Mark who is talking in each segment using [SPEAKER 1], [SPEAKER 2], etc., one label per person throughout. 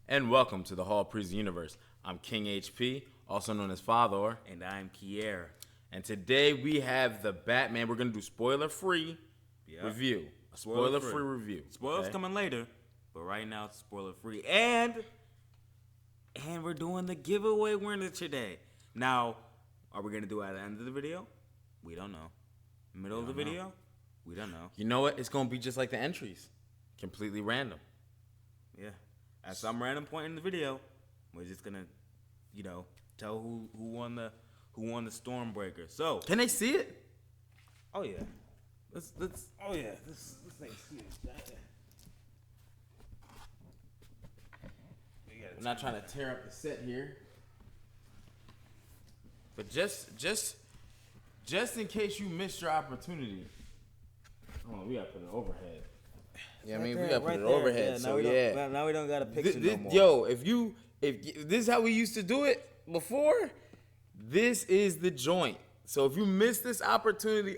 [SPEAKER 1] and welcome to the Hall Prison Universe. I'm King HP, also known as Father.
[SPEAKER 2] And I'm Kier.
[SPEAKER 1] And today we have the Batman. We're going to do spoiler-free review. A spoiler-free review.
[SPEAKER 2] Spoilers coming later, but right now it's spoiler-free. And we're doing the giveaway winner today. Now, are we going to do it at the end of the video? We don't know. Middle of the video? We don't know.
[SPEAKER 1] You know what? It's going to be just like the entries. Completely random.
[SPEAKER 2] Yeah. At some random point in the video, we're just gonna, tell who won the Stormbreaker. So
[SPEAKER 1] can they see it?
[SPEAKER 2] Oh yeah. Let's. Oh yeah. This thing's huge.
[SPEAKER 1] We're not trying to tear up the set here, but just in case you missed your opportunity. Oh, we gotta put it overhead. Yeah, I mean, we gotta put it overhead.
[SPEAKER 2] Now we don't got a picture no more.
[SPEAKER 1] Yo, if this is how we used to do it before, this is the joint. So if you miss this opportunity,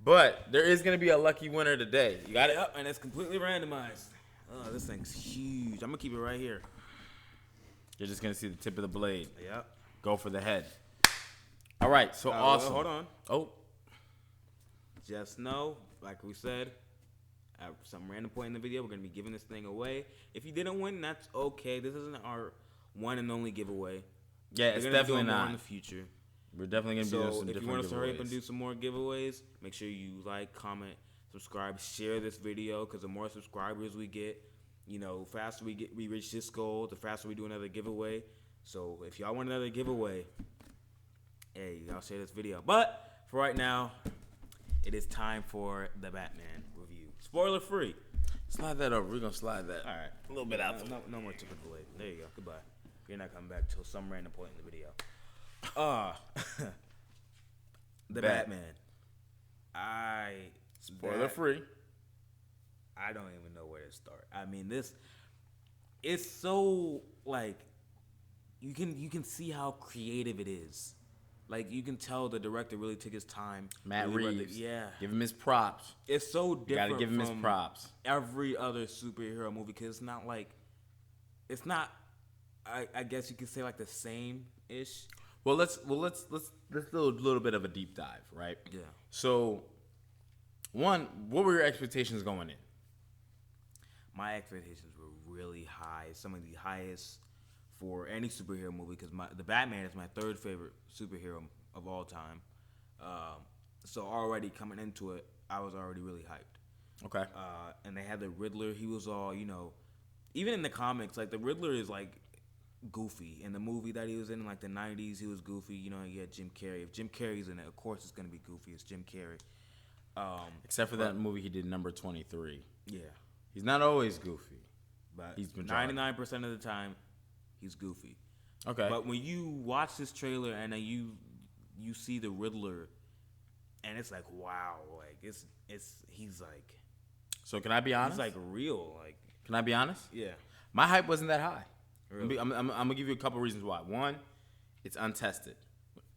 [SPEAKER 1] but there is gonna be a lucky winner today. You got it?
[SPEAKER 2] Yep, and it's completely randomized. Oh, this thing's huge. I'm gonna keep it right here.
[SPEAKER 1] You're just gonna see the tip of the blade.
[SPEAKER 2] Yep.
[SPEAKER 1] Go for the head. All right, so awesome.
[SPEAKER 2] Well, hold on.
[SPEAKER 1] Oh.
[SPEAKER 2] Just know, like we said, at some random point in the video, we're going to be giving this thing away. If you didn't win, that's okay. This isn't our one and only giveaway.
[SPEAKER 1] Yeah, it's definitely not.
[SPEAKER 2] In the future.
[SPEAKER 1] We're definitely going to do some different giveaways.
[SPEAKER 2] So if you want us to hurry up and do some more giveaways, make sure you like, comment, subscribe, share this video, because the more subscribers we get, faster we reach this goal, the faster we do another giveaway. So if y'all want another giveaway, hey, y'all share this video. But for right now, it is time for the Batman review. Spoiler free.
[SPEAKER 1] Slide that over. We're going to slide that.
[SPEAKER 2] All right.
[SPEAKER 1] A little bit out.
[SPEAKER 2] No more tip of the blade. There you go. Goodbye. You're not coming back till some random point in the video. The Batman.
[SPEAKER 1] Spoiler free.
[SPEAKER 2] I don't even know where to start. I mean, it's so, you can see how creative it is. Like, you can tell the director really took his time.
[SPEAKER 1] Matt Reeves.
[SPEAKER 2] Yeah.
[SPEAKER 1] Give him his props.
[SPEAKER 2] It's so different.
[SPEAKER 1] You gotta give him his props.
[SPEAKER 2] Every other superhero movie, because it's not, I guess you could say, the same-ish.
[SPEAKER 1] Well, let's do a little bit of a deep dive, right?
[SPEAKER 2] Yeah.
[SPEAKER 1] So, one, what were your expectations going in? My
[SPEAKER 2] expectations were really high. Some of the highest for any superhero movie, because the Batman is my third favorite superhero of all time. So already coming into it, I was already really hyped.
[SPEAKER 1] Okay.
[SPEAKER 2] And they had the Riddler. He was all, even in the comics, the Riddler is goofy. In the movie that he was in the 90s, he was goofy. You had Jim Carrey. If Jim Carrey's in it, of course it's going to be goofy. It's Jim Carrey.
[SPEAKER 1] Except for that movie he did, Number 23.
[SPEAKER 2] Yeah.
[SPEAKER 1] He's not always goofy.
[SPEAKER 2] But
[SPEAKER 1] he's
[SPEAKER 2] 99% of the time, he's goofy.
[SPEAKER 1] Okay.
[SPEAKER 2] But when you watch this trailer and then you see the Riddler, and it's wow, he's
[SPEAKER 1] So can I be honest?
[SPEAKER 2] He's real.
[SPEAKER 1] Can I be honest?
[SPEAKER 2] Yeah.
[SPEAKER 1] My hype wasn't that high.
[SPEAKER 2] Really?
[SPEAKER 1] I'm gonna give you a couple reasons why. One, it's untested.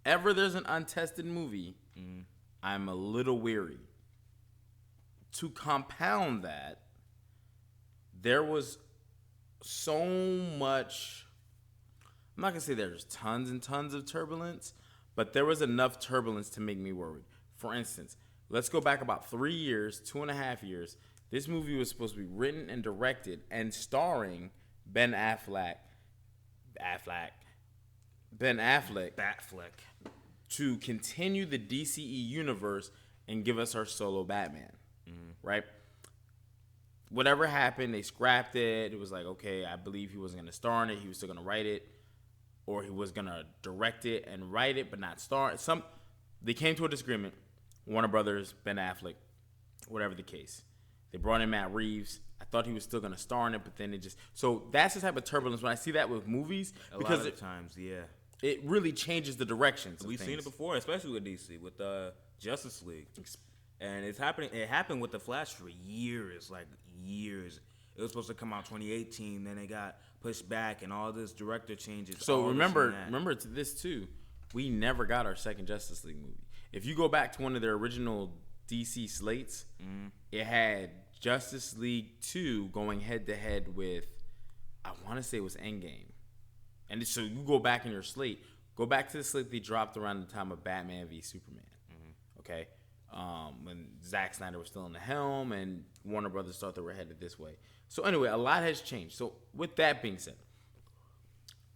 [SPEAKER 1] Whenever there's an untested movie, I'm a little weary. To compound that, there was so much. I'm not going to say there's tons and tons of turbulence, but there was enough turbulence to make me worried. For instance, let's go back about 3 years, 2.5 years. This movie was supposed to be written and directed and starring Ben Affleck to continue the DCE universe and give us our solo Batman, right? Whatever happened, they scrapped it. It was okay, I believe he wasn't going to star in it. He was still going to write it. Or he was going to direct it and write it, but not star. They came to a disagreement. Warner Brothers, Ben Affleck, whatever the case. They brought in Matt Reeves. I thought he was still going to star in it, but then it just... So that's the type of turbulence when I see that with movies.
[SPEAKER 2] A lot of times, yeah.
[SPEAKER 1] It really changes the directions.
[SPEAKER 2] We've seen it before, especially with DC, with Justice League. And it's happening. It happened with The Flash for years, years. It was supposed to come out 2018, then it got pushed back, and all this director changes.
[SPEAKER 1] So remember to this too. We never got our second Justice League movie. If you go back to one of their original DC slates, it had Justice League 2 going head to head with, I want to say it was Endgame. And so you go back in your slate, go back to the slate they dropped around the time of Batman v Superman. Okay? When Zack Snyder was still in the helm and Warner Brothers thought they were headed this way. So anyway, a lot has changed. So with that being said,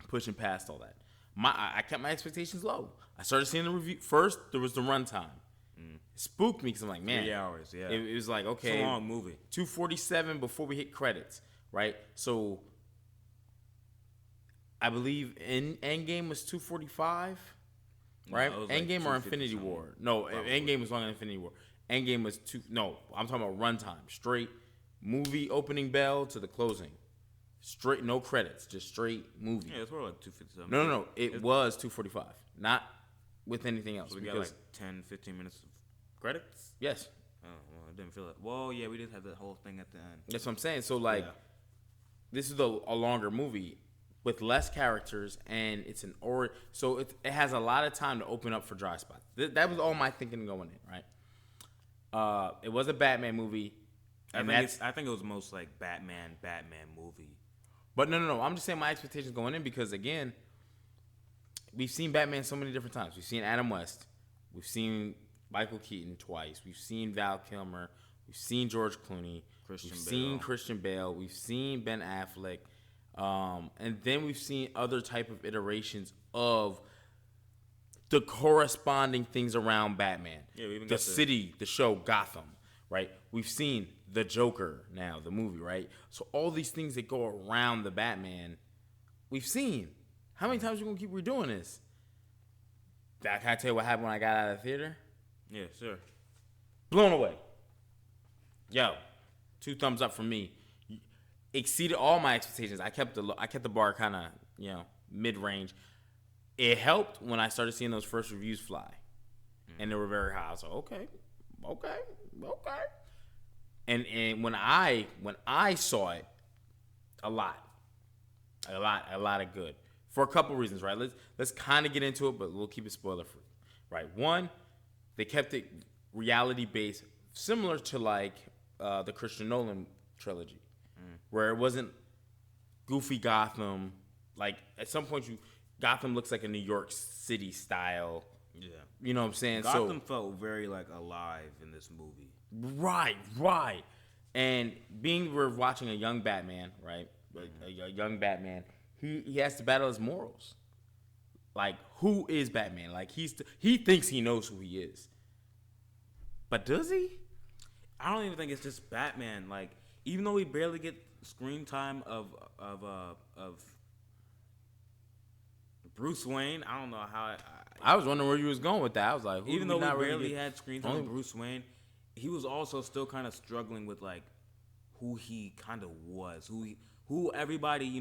[SPEAKER 1] pushing past all that, I kept my expectations low. I started seeing the review. First, there was the runtime. It spooked me because I'm like, man.
[SPEAKER 2] 3 hours, yeah.
[SPEAKER 1] It was like, okay.
[SPEAKER 2] It's a long movie.
[SPEAKER 1] 2:47 before we hit credits, right? So I believe Endgame was 2:45, right?
[SPEAKER 2] No,
[SPEAKER 1] Endgame
[SPEAKER 2] like
[SPEAKER 1] or Infinity War? No, Endgame was longer than Infinity War. Endgame was I'm talking about runtime. Straight movie opening bell to the closing. Straight, no credits, just straight movie.
[SPEAKER 2] Yeah, it's more like 2:57.
[SPEAKER 1] No. It was 2:45, not with anything else.
[SPEAKER 2] So we got like 10, 15 minutes of credits?
[SPEAKER 1] Yes.
[SPEAKER 2] Oh, well, I didn't feel it. Well, yeah, we did have that whole thing at the end.
[SPEAKER 1] That's what I'm saying. So, like, this is a longer movie with less characters, and it's so it has a lot of time to open up for dry spots. That was all my thinking going in, right? It was a Batman movie.
[SPEAKER 2] I think it was most like Batman movie.
[SPEAKER 1] But no. I'm just saying my expectations going in because, again, we've seen Batman so many different times. We've seen Adam West. We've seen Michael Keaton twice. We've seen Val Kilmer. We've seen George Clooney. We've seen Christian Bale. We've seen Ben Affleck. And then we've seen other type of iterations of the corresponding things around Batman.
[SPEAKER 2] Yeah, we even
[SPEAKER 1] the
[SPEAKER 2] got
[SPEAKER 1] city, the show Gotham, right? We've seen the Joker now, the movie, right? So all these things that go around the Batman, we've seen. How many times are we gonna keep redoing this? Can I tell you what happened when I got out of the theater?
[SPEAKER 2] Yeah, sure.
[SPEAKER 1] Blown away. Yo, 2 thumbs up from me. Exceeded all my expectations. I kept the bar kind of, mid range. It helped when I started seeing those first reviews fly, and they were very high. I was like, okay. And when I saw it, a lot of good for a couple reasons, right? Let's kind of get into it, but we'll keep it spoiler free, right? One, they kept it reality based, similar to like the Christian Nolan trilogy, where it wasn't goofy Gotham. Like at some point, Gotham looks like a New York City style.
[SPEAKER 2] Yeah,
[SPEAKER 1] you know what I'm saying.
[SPEAKER 2] Gotham felt very like alive in this movie.
[SPEAKER 1] Right. And we're watching a young Batman, right? A young Batman. He has to battle his morals. Like, who is Batman? Like, he thinks he knows who he is. But does he?
[SPEAKER 2] I don't even think it's just Batman. Like, even though we barely get screen time of Bruce Wayne, I don't know how.
[SPEAKER 1] I was wondering where you was going with that. I was like,
[SPEAKER 2] even though we barely had screen time with Bruce Wayne, he was also still kind of struggling with like who he kind of was, who everybody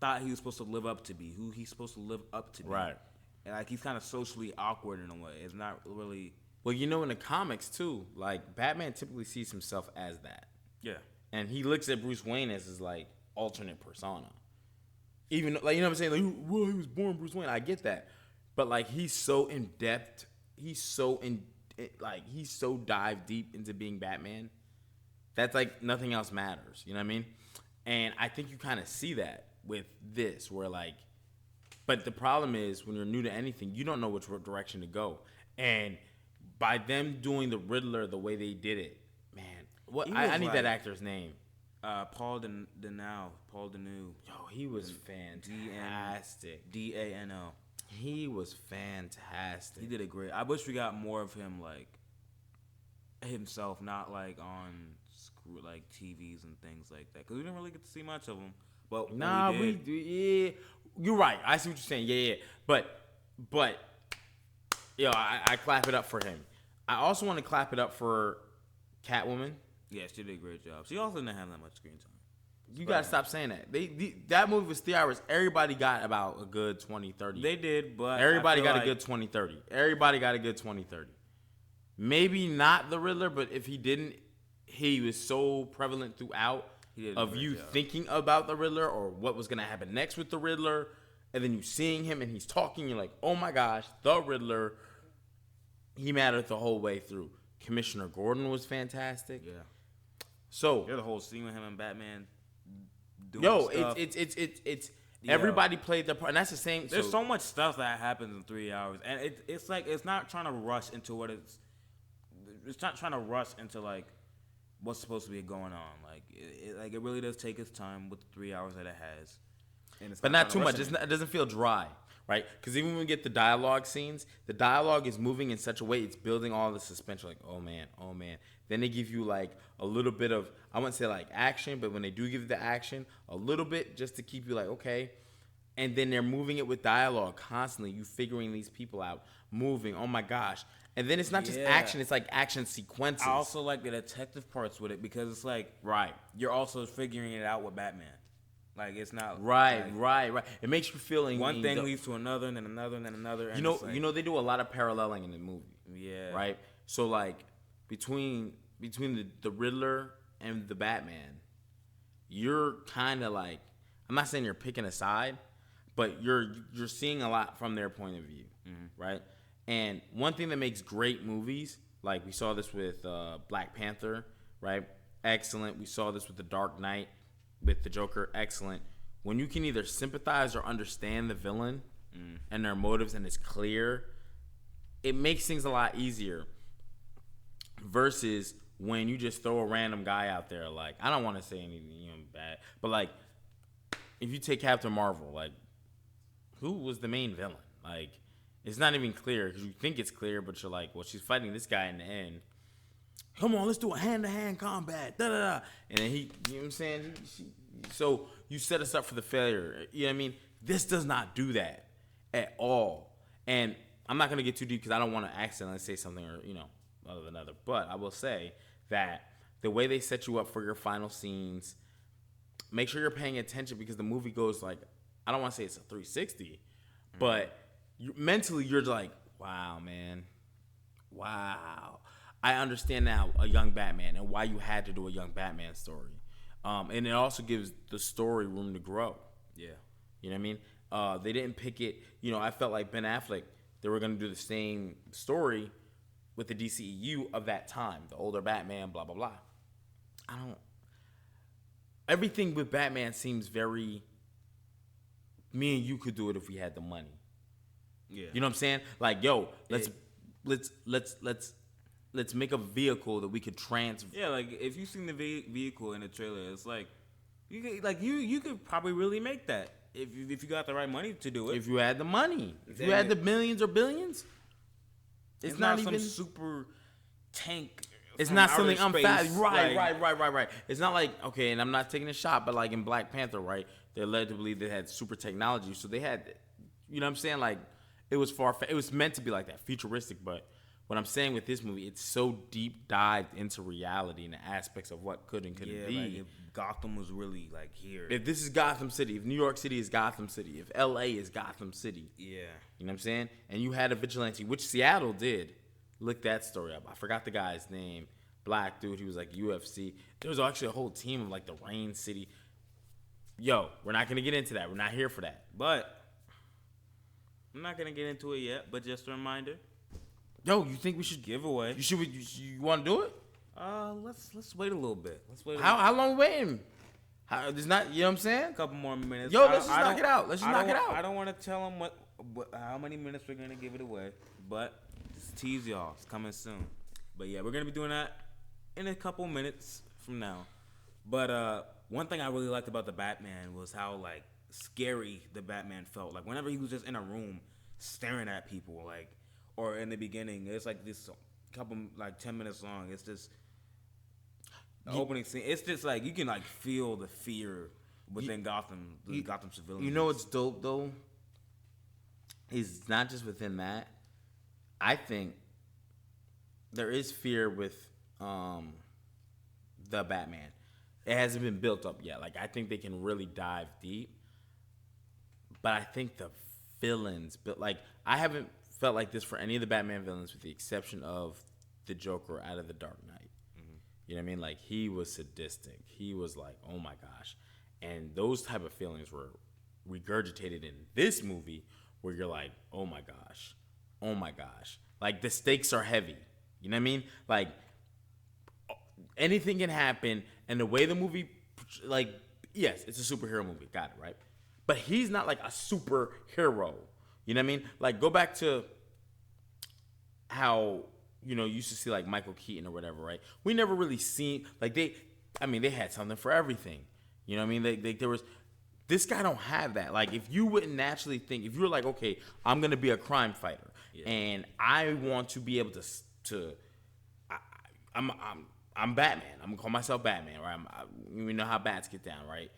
[SPEAKER 2] thought he was supposed to live up to be, who he's supposed to live up to be.
[SPEAKER 1] Right.
[SPEAKER 2] And like he's kind of socially awkward in a way. It's not really.
[SPEAKER 1] Well, in the comics too, like Batman typically sees himself as that.
[SPEAKER 2] Yeah.
[SPEAKER 1] And he looks at Bruce Wayne as his like alternate persona. Even like, you know what I'm saying? Like, well, he was born Bruce Wayne. I get that. But like he's so in depth, he's so dive deep into being Batman. That's like nothing else matters. You know what I mean? And I think you kind of see that with this, where like, but the problem is when you're new to anything, you don't know which direction to go. And by them doing the Riddler the way they did it, man, I need that actor's name.
[SPEAKER 2] Paul Dano.
[SPEAKER 1] Yo, he was fantastic.
[SPEAKER 2] Dano.
[SPEAKER 1] He was fantastic.
[SPEAKER 2] He did it great. I wish we got more of him, like himself, not like on like TVs and things like that, because we didn't really get to see much of him. But
[SPEAKER 1] we do. Yeah, you're right. I see what you're saying. Yeah. But yo, I clap it up for him. I also want to clap it up for Catwoman.
[SPEAKER 2] Yeah, she did a great job. She also didn't have that much screen time.
[SPEAKER 1] You gotta stop saying that. That movie was 3 hours. Everybody got about a good 20, 30.
[SPEAKER 2] They did, but
[SPEAKER 1] everybody got a good 20, 30. Everybody got a good 20, 30. Maybe not the Riddler, but if he didn't, he was so prevalent throughout of you thinking about the Riddler or what was gonna happen next with the Riddler, and then you seeing him and he's talking, you're like, oh my gosh, the Riddler. He mattered the whole way through. Commissioner Gordon was fantastic.
[SPEAKER 2] Yeah.
[SPEAKER 1] So
[SPEAKER 2] there's a whole scene with him and Batman doing
[SPEAKER 1] yo,
[SPEAKER 2] stuff.
[SPEAKER 1] it's everybody played their part, and that's the same.
[SPEAKER 2] There's so much stuff that happens in 3 hours, and it's like it's not trying to rush into what it's not trying to rush into like what's supposed to be going on. Like it really does take its time with the 3 hours that it has, and it's
[SPEAKER 1] but not too
[SPEAKER 2] trying to
[SPEAKER 1] much.
[SPEAKER 2] rush it.
[SPEAKER 1] It doesn't feel dry, right? Because even when we get the dialogue scenes, the dialogue is moving in such a way it's building all the suspense. Like, oh man, oh man. Then they give you like a little bit of, I wouldn't say like action, but when they do give you the action, a little bit just to keep you like, okay. And then they're moving it with dialogue constantly. You figuring these people out, moving. Oh my gosh. And then it's not just action, it's like action sequences.
[SPEAKER 2] I also like the detective parts with it because it's like you're also figuring it out with Batman. Like it's not
[SPEAKER 1] right. It makes you feel
[SPEAKER 2] one thing leads to another, and then another, and then another. And
[SPEAKER 1] you know they do a lot of paralleling in the movie.
[SPEAKER 2] Yeah.
[SPEAKER 1] Right. So like between the Riddler and the Batman, you're kind of like, I'm not saying you're picking a side, but you're seeing a lot from their point of view, right? And one thing that makes great movies, like we saw this with Black Panther, right? Excellent. We saw this with The Dark Knight, with the Joker. Excellent. When you can either sympathize or understand the villain and their motives, and it's clear, it makes things a lot easier. Versus when you just throw a random guy out there, like, I don't want to say anything bad, but like, if you take Captain Marvel, like, who was the main villain? Like, it's not even clear because you think it's clear, but you're like, well, she's fighting this guy in the end. Come on, let's do a hand-to-hand combat. Da da da. And then he, you know what I'm saying? So you set us up for the failure. You know what I mean? This does not do that at all. And I'm not gonna get too deep because I don't want to accidentally say something or other than other. But I will say that the way they set you up for your final scenes, make sure you're paying attention because the movie goes like, I don't want to say it's a 360, but mentally you're like, wow, man. Wow. I understand now a young Batman and why you had to do a young Batman story. And it also gives the story room to grow.
[SPEAKER 2] Yeah.
[SPEAKER 1] You know what I mean? They didn't pick it. I felt like Ben Affleck, they were going to do the same story with the DCEU of that time, the older Batman, blah, blah, blah. Everything with Batman seems very, me and you could do it if we had the money.
[SPEAKER 2] Yeah.
[SPEAKER 1] You know what I'm saying? Like, yo, let's make a vehicle that we could transfer.
[SPEAKER 2] Yeah, like if you've seen the vehicle in the trailer, it's like you could probably really make that if you got the right money to do it.
[SPEAKER 1] If you had the money, if you had the millions or billions, it's not even
[SPEAKER 2] some super tank.
[SPEAKER 1] It's not something
[SPEAKER 2] space,
[SPEAKER 1] right. It's not like, okay, and I'm not taking a shot, but like in Black Panther, right? They're led to believe they had super technology, so they had, you know what I'm saying? Like it was it was meant to be like that, futuristic, but. What I'm saying with this movie, it's so deep dived into reality and the aspects of what could and couldn't be.
[SPEAKER 2] Like if Gotham was really like here.
[SPEAKER 1] If this is Gotham City, if New York City is Gotham City, if LA is Gotham City.
[SPEAKER 2] Yeah.
[SPEAKER 1] You know what I'm saying? And you had a vigilante, which Seattle did. Look that story up. I forgot the guy's name. Black dude, he was like UFC. There was actually a whole team of like the Rain City. Yo, we're not going to get into that. We're not here for that.
[SPEAKER 2] But I'm not going to get into it yet, but just a reminder.
[SPEAKER 1] Yo, you think we should
[SPEAKER 2] giveaway?
[SPEAKER 1] You want to do it?
[SPEAKER 2] Let's wait a little bit. Let's wait.
[SPEAKER 1] How long waiting? There's not. You know what I'm saying?
[SPEAKER 2] A couple more minutes.
[SPEAKER 1] Yo, let's just knock it out.
[SPEAKER 2] I don't want to tell them how many minutes we're gonna give it away, but just tease y'all. It's coming soon. But yeah, we're gonna be doing that in a couple minutes from now. But one thing I really liked about the Batman was how like scary the Batman felt. Like whenever he was just in a room staring at people, like. Or in the beginning, it's like this couple, like 10 minutes long. It's just the opening scene. It's just like you can like feel the fear within Gotham, Gotham civilians.
[SPEAKER 1] You know what's dope though? Is not just within that. I think there is fear with the Batman. It hasn't been built up yet. Like I think they can really dive deep. But I think the villains, I haven't felt like this for any of the Batman villains with the exception of the Joker out of The Dark Knight. Mm-hmm. You know what I mean? Like he was sadistic. He was like, oh my gosh. And those type of feelings were regurgitated in this movie where you're like, oh my gosh. Oh my gosh. Like the stakes are heavy. You know what I mean? Like anything can happen And the way the movie, like, yes, it's a superhero movie. Got it, right? But he's not like a superhero. You know what I mean? Like, go back to how, you know, you used to see like Michael Keaton or whatever, right? We never really seen, like, they had something for everything. You know what I mean? There was, this guy don't have that. Like, if you wouldn't naturally think, if you were like, okay, I'm going to be a crime fighter and I want to be able I'm Batman. I'm going to call myself Batman, right? We know how bats get down, right?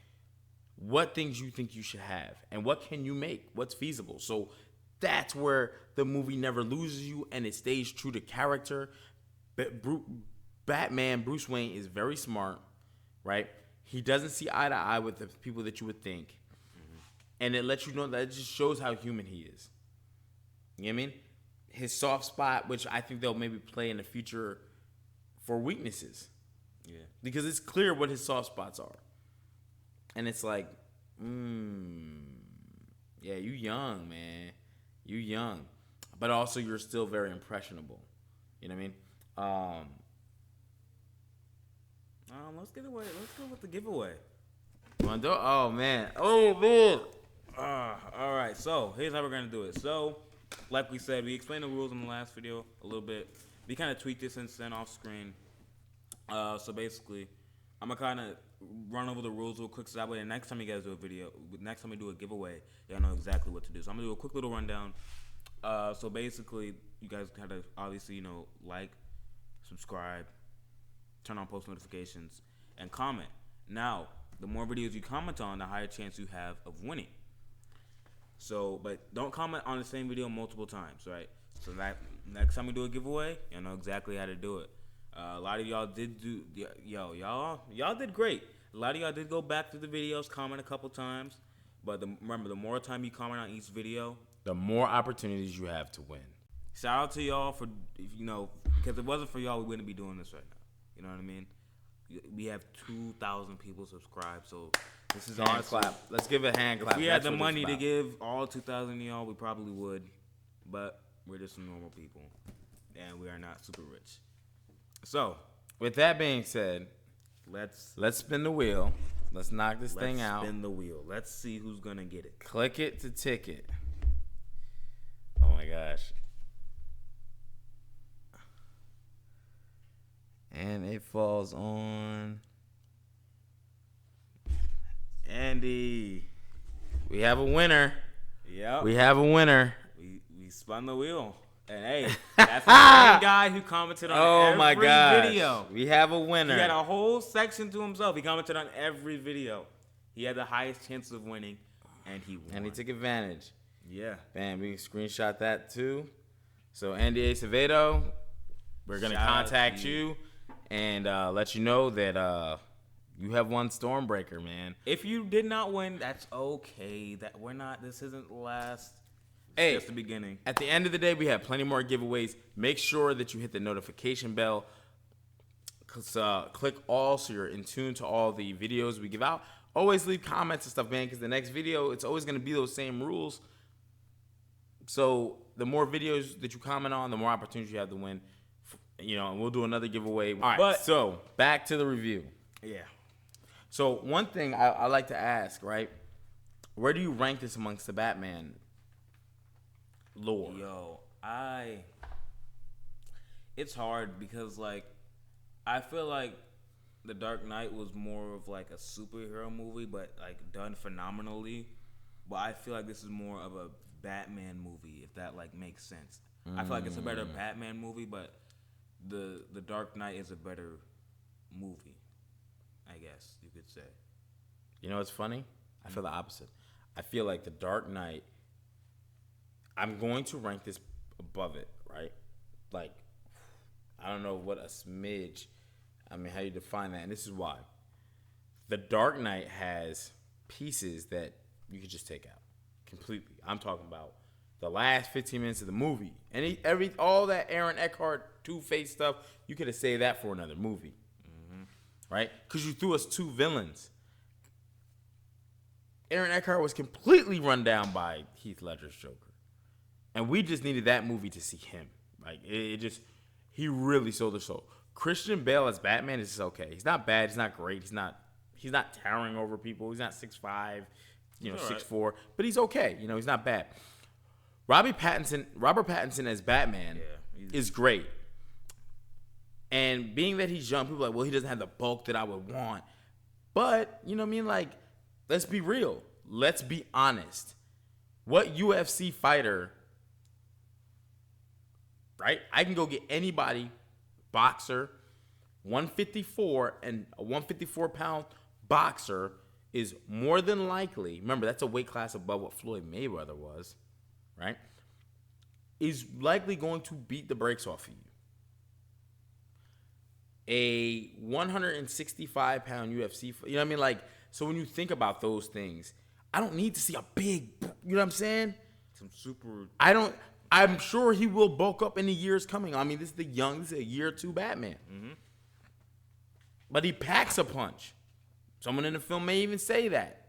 [SPEAKER 1] What things you think you should have and what can you make? What's feasible? So that's where the movie never loses you and it stays true to character. Batman, Bruce Wayne, is very smart, right? He doesn't see eye to eye with the people that you would think. Mm-hmm. And it lets you know that it just shows how human he is. You know what I mean? His soft spot, which I think they'll maybe play in the future for weaknesses. Yeah. Because it's clear what his soft spots are. And it's like, yeah, you young, man. You young. But also you're still very impressionable. You know what I mean?
[SPEAKER 2] Let's get away. Let's go with the giveaway.
[SPEAKER 1] You want to do it? Oh, man. Oh, man.
[SPEAKER 2] All right. So here's how we're going to do it. So, like we said, we explained the rules in the last video a little bit. We kind of tweaked this and sent off screen. So basically, I'm going to kind of run over the rules real quick so that way the next time you guys do a video, next time we do a giveaway, y'all know exactly what to do. So I'm going to do a quick little rundown. So basically, you guys have to obviously, you know, like, subscribe, turn on post notifications, and comment. Now, the more videos you comment on, the higher chance you have of winning. So, but don't comment on the same video multiple times, right? So that next time we do a giveaway, you'll know exactly how to do it. A lot of y'all did do, y'all did great. A lot of y'all did go back to the videos, comment a couple times. But remember, the more time you comment on each video,
[SPEAKER 1] the more opportunities you have to win.
[SPEAKER 2] Shout out to y'all for, you know, because if it wasn't for y'all, we wouldn't be doing this right now. You know what I mean? We have 2,000 people subscribed, so this is
[SPEAKER 1] hand clap. Let's give a hand clap.
[SPEAKER 2] If we had the money to give all 2,000 of y'all, we probably would. But we're just some normal people, and we are not super rich. So,
[SPEAKER 1] with that being said, let's spin the wheel. Let's knock this thing out.
[SPEAKER 2] Let's spin the wheel. Let's see who's gonna get it.
[SPEAKER 1] Click it to ticket. Oh my gosh. And it falls on Andy. We have a winner.
[SPEAKER 2] Yep.
[SPEAKER 1] We have a winner.
[SPEAKER 2] We spun the wheel. And hey, that's the same guy who commented on every video.
[SPEAKER 1] We have a winner.
[SPEAKER 2] He had a whole section to himself. He commented on every video. He had the highest chance of winning, and he won.
[SPEAKER 1] And he took advantage.
[SPEAKER 2] Yeah.
[SPEAKER 1] Bam, we can screenshot that too. So Andy Acevedo, we're going to contact you and let you know that you have won Stormbreaker, man.
[SPEAKER 2] If you did not win, that's okay. This isn't the last.
[SPEAKER 1] Hey,
[SPEAKER 2] just the beginning.
[SPEAKER 1] At the end of the day, we have plenty more giveaways. Make sure that you hit the notification bell. Click all so you're in tune to all the videos we give out. Always leave comments and stuff, man, because the next video, it's always going to be those same rules. So the more videos that you comment on, the more opportunities you have to win. You know, and we'll do another giveaway. All right, so back to the review.
[SPEAKER 2] Yeah.
[SPEAKER 1] So one thing I like to ask, right? Where do you rank this amongst the Batman lore?
[SPEAKER 2] Yo, it's hard because, like, I feel like The Dark Knight was more of like a superhero movie, but like done phenomenally. But I feel like this is more of a Batman movie, if that like makes sense. I feel like it's a better Batman movie, but the Dark Knight is a better movie, I guess you could say.
[SPEAKER 1] You know what's funny? I feel the opposite. I feel like The Dark Knight, I'm going to rank this above it, right? Like, I don't know what a smidge, I mean, how you define that. And this is why. The Dark Knight has pieces that you could just take out completely. I'm talking about the last 15 minutes of the movie. And all that Aaron Eckhart, Two-Face stuff, you could have saved that for another movie. Mm-hmm. Right? Because you threw us two villains. Aaron Eckhart was completely run down by Heath Ledger's Joker. And we just needed that movie to see him. Like, he really sold the show. Christian Bale as Batman is just okay. He's not bad. He's not great. He's not towering over people. He's not 6'5", 6'4", but he's okay. He's not bad. Robert Pattinson as Batman is great. And being that he's young, people are like, well, he doesn't have the bulk that I would want. But, you know what I mean? Like, let's be real. Let's be honest. What UFC fighter, right? I can go get anybody, boxer, 154, and a 154-pound boxer is more than likely, remember, that's a weight class above what Floyd Mayweather was, right? Is likely going to beat the brakes off of you. A 165-pound UFC, you know what I mean? Like, so when you think about those things, I don't need to see a big, you know what I'm saying? I'm sure he will bulk up in the years coming. I mean, this is a year 2 Batman. Mm-hmm. But he packs a punch. Someone in the film may even say that.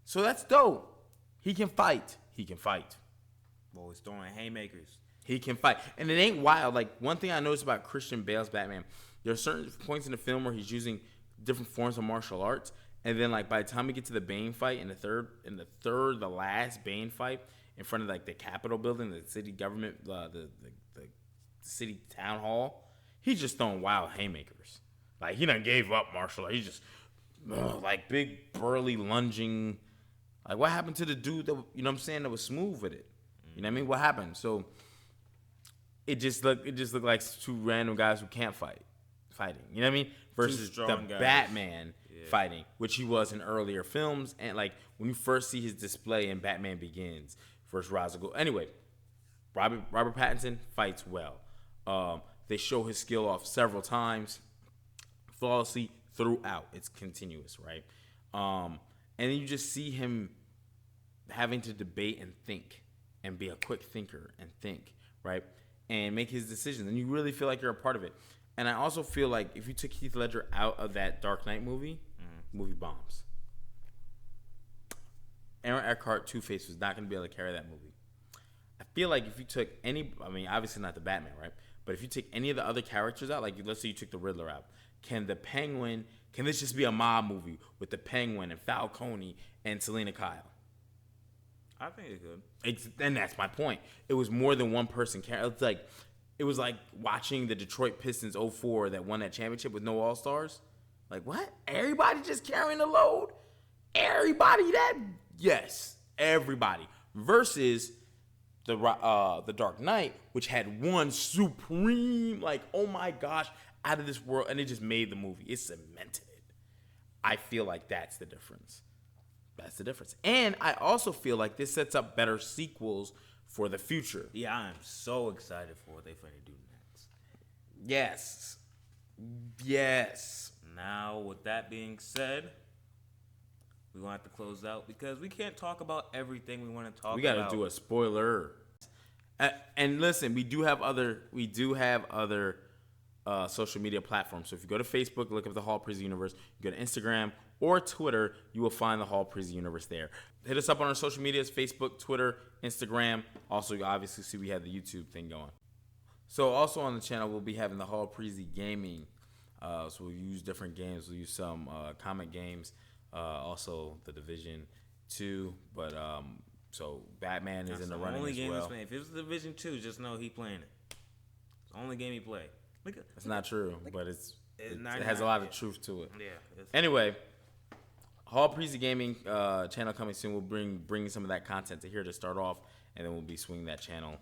[SPEAKER 1] So that's dope. He can fight.
[SPEAKER 2] Well, he's throwing haymakers.
[SPEAKER 1] He can fight. And it ain't wild. Like, one thing I noticed about Christian Bale's Batman, there are certain points in the film where he's using different forms of martial arts. And then, like, by the time we get to the Bane fight, the last Bane fight, in front of, like, the Capitol building, the city government, the city town hall, he's just throwing wild haymakers. Like, he done gave up martial arts. He's just, like, big, burly, lunging. Like, what happened to the dude that, you know what I'm saying, that was smooth with it? You know what I mean? What happened? So, it just looked like 2 random guys who can't fighting. You know what I mean? Versus the guys. Batman fighting, which he was in earlier films. And, like, when you first see his display in Batman Begins versus Ra's al Ghul. Anyway, Robert Pattinson fights well. They show his skill off several times, flawlessly throughout. It's continuous, right? And then you just see him having to debate and think and be a quick thinker and think, right? And make his decisions. And you really feel like you're a part of it. And I also feel like if you took Heath Ledger out of that Dark Knight movie, movie bombs. Aaron Eckhart, Two-Face, was not going to be able to carry that movie. I feel like if you took obviously not the Batman, right? But if you take any of the other characters out, like let's say you took the Riddler out, can this just be a mob movie with the Penguin and Falcone and Selena Kyle?
[SPEAKER 2] I think it could.
[SPEAKER 1] And that's my point. It was more than one person carrying. It was like watching the Detroit Pistons 04 that won that championship with no All-Stars. Like, what? Everybody just carrying the load? Everybody that? Yes, everybody. Versus the Dark Knight, which had one supreme, like, oh my gosh, out of this world, and it just made the movie. It cemented it. I feel like that's the difference. That's the difference. And I also feel like this sets up better sequels for the future.
[SPEAKER 2] Yeah, I'm so excited for what they're going to do next.
[SPEAKER 1] Yes.
[SPEAKER 2] Now, with that being said, we're going to have to close out because we can't talk about everything we want to talk about.
[SPEAKER 1] We got to do a spoiler. And listen, we do have other social media platforms. So if you go to Facebook, look up the Hall Prison Universe. You go to Instagram or Twitter, you will find the Hall Prison Universe there. Hit us up on our social medias, Facebook, Twitter, Instagram. Also, you obviously see we have the YouTube thing going. So also on the channel, we'll be having the Hall Prison Gaming. So we'll use different games. We'll use some comic games. Also the Division 2. But so Batman is in the running
[SPEAKER 2] only
[SPEAKER 1] as
[SPEAKER 2] game
[SPEAKER 1] well.
[SPEAKER 2] If it was Division 2, just know he playing it. It's the only game he play.
[SPEAKER 1] That's not true, but it has a lot of truth to it.
[SPEAKER 2] Yeah.
[SPEAKER 1] Anyway, Hall Prison Gaming channel coming soon. We'll bring some of that content to here to start off, and then we'll be swinging that channel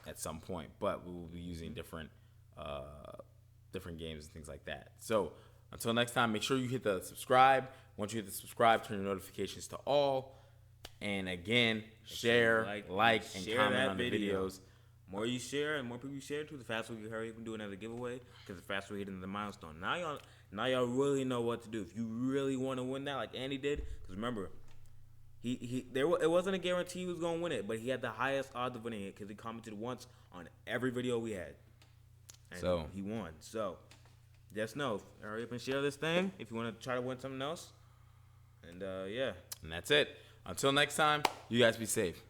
[SPEAKER 1] at some point. But we will be using different games and things like that. So until next time, make sure you hit the subscribe. Once you hit the subscribe, turn your notifications to all. And again, share, like, and comment on the videos.
[SPEAKER 2] The more you share and more people you share to, the faster we can hurry up and do another giveaway, because the faster we hit into the milestone. Now y'all really know what to do. If you really want to win that, like Andy did, because remember, it wasn't a guarantee he was going to win it, but he had the highest odds of winning it because he commented once on every video we had. And so he won. So just know, hurry up and share this thing if you want to try to win something else. And yeah.
[SPEAKER 1] And that's it. Until next time, you guys be safe.